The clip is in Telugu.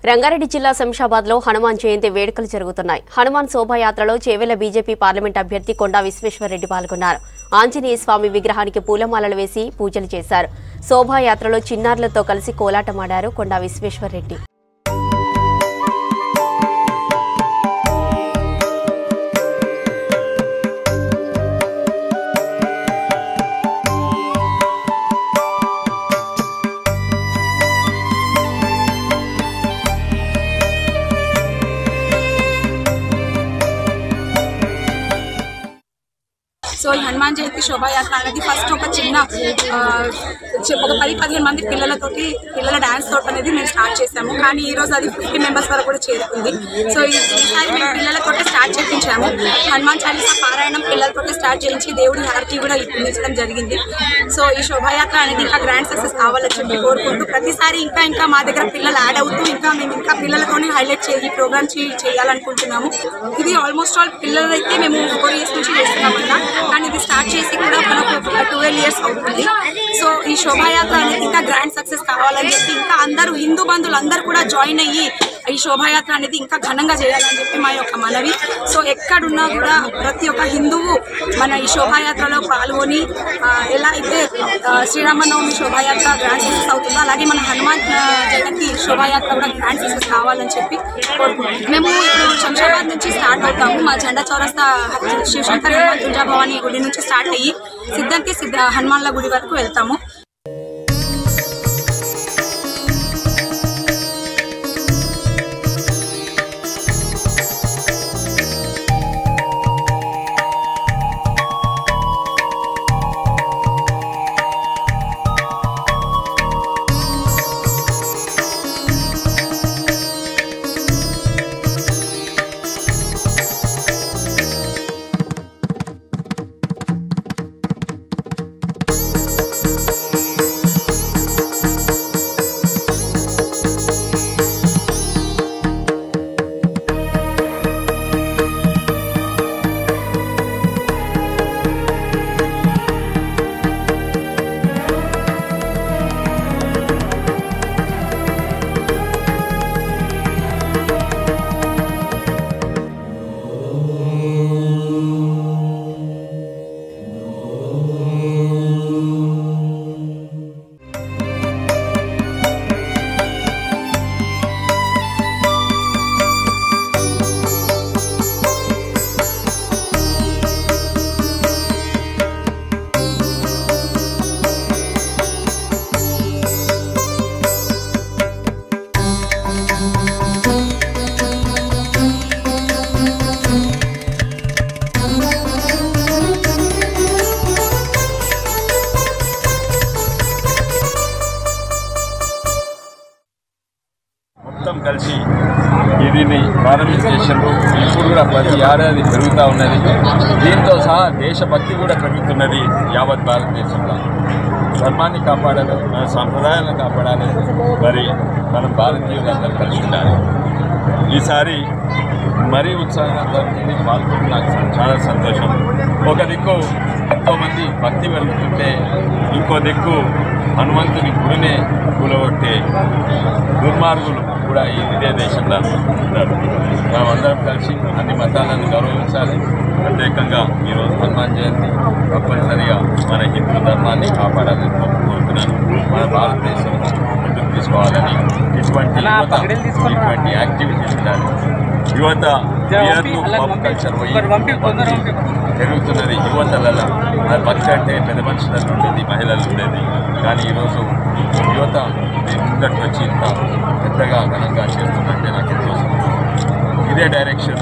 రంగారెడ్డి జిల్లా శంషాబాద్ లో హనుమాన్ జయంతి వేడుకలు జరుగుతున్నాయి. హనుమాన్ శోభాయాత్రలో చేవెళ్ల బీజేపీ పార్లమెంట్ అభ్యర్థి కొండా విశ్వేశ్వరరెడ్డి పాల్గొన్నారు. ఆంజనేయ స్వామి విగ్రహానికి పూలమాలలు వేసి పూజలు చేశారు. శోభాయాత్రలో చిన్నారులతో కలిసి కోలాటమాడారు కొండా విశ్వేశ్వరరెడ్డి. సో ఈ హనుమాన్ జయంతి శోభాయాత్ర అనేది ఫస్ట్ ఒక చిన్న ఒక 10-15 మంది పిల్లల డాన్స్ తోటి అనేది మేము స్టార్ట్ చేసాము. కానీ ఈ రోజు అది 50 మెంబర్స్ వరకు కూడా చేరుకుంది. సో ఈసారి మేము పిల్లలతో స్టార్ట్ చేయించాము. హనుమాన్ చాలీసా పారాయణం పిల్లలతో స్టార్ట్ చేయించి దేవుడి హారతి కూడా ఇప్పించడం జరిగింది. సో ఈ శోభాయాత్ర అనేది ఇంకా గ్రాండ్ సక్సెస్ కావాలని చెప్పి కోరుకుంటూ ప్రతిసారి ఇంకా మా దగ్గర పిల్లలు యాడ్ అవుతూ మేము పిల్లలతోనే హైలైట్ ఈ ప్రోగ్రామ్ చేయాలనుకుంటున్నాము. ఇది ఆల్మోస్ట్ ఆల్ పిల్లలు అయితే మేము 4 years నుంచి చేస్తున్నామన్నా, కానీ ఇది స్టార్ట్ చేసి కూడా మనకు 12 years అవుతుంది. సో ఈ శోభాయాత్ర అనేది ఇంకా గ్రాండ్ సక్సెస్ కావాలని చెప్పి ఇంకా అందరూ హిందూ బంధువులు అందరూ కూడా జాయిన్ అయ్యి ఈ శోభాయాత్ర అనేది ఇంకా ఘనంగా చేయాలని చెప్పి మా యొక్క మనవి. సో ఎక్కడున్నా కూడా ప్రతి ఒక్క హిందువు మన ఈ శోభాయాత్రలో పాల్గొని ఎలా అయితే శ్రీరామనవమి శోభాయాత్ర గ్రాండ్ సక్సెస్ అవుతుందో అలాగే మన హనుమాన్ జయంతి శోభాయాత్ర కూడా గ్రాండ్ సక్సెస్ కావాలని చెప్పి కోరుకుంటున్నాం. మేము ఇప్పుడు శంషాబాద్ నుంచి స్టార్ట్ అవుతాము. మా జెండా చౌరస్తా శివశంకర్ హనుమాన్ తులజాభవాని గుడి నుంచి స్టార్ట్ అయ్యి సిద్ధంకి హనుమాన్ల గుడి వరకు వెళ్తాము. కలిసి దీన్ని ప్రారంభించేసారు. ఇప్పుడు కూడా ప్రతి ఏడాది పెరుగుతూ ఉన్నది. దీంతో సహా దేశభక్తి కూడా పెరుగుతున్నది యావత్ భారతదేశంలో. ధర్మాన్ని కాపాడాలి, మన సాంప్రదాయాలను కాపాడాలి, మరి మనం భారతీయులందరూ కలిసి ఉండాలి. ఈసారి మరీ ఉత్సాహంగా జరుగుతుంది. పాల్గొని నాకు చాలా సంతోషం. ఒక దిక్కు ఎంతోమంది భక్తి పెరుగుతుంటే ఇంకో దిక్కు హనుమంతుని గుడినే కూలగొట్టే దుర్మార్గులు కూడా ఇదే దేశంలో ఉన్నారు. మనమందరం కలిసి అన్ని మతాలను గౌరవించాలి. ప్రత్యేకంగా ఈరోజు హనుమాన్ జయంతి తప్పనిసరిగా మన హిందూ ధర్మాన్ని కాపాడాలని కోరుతున్నాను. మన భారతదేశం ముందుకు తీసుకోవాలని ఇటువంటి యాక్టివిటీస్ ఉండాలి. యువత పబ్ కల్చర్ పెరుగుతున్నది. యువతలలో భక్తి అంటే పెద్ద మనుషులలో ఉండేది, మహిళలు ఉండేది. కానీ ఈరోజు యువత ముందట్టు వచ్చి ఇంత పెద్దగా ఘనంగా చేస్తుందంటే నాకు ఎంతో సంతోషం. ఇదే డైరెక్షన్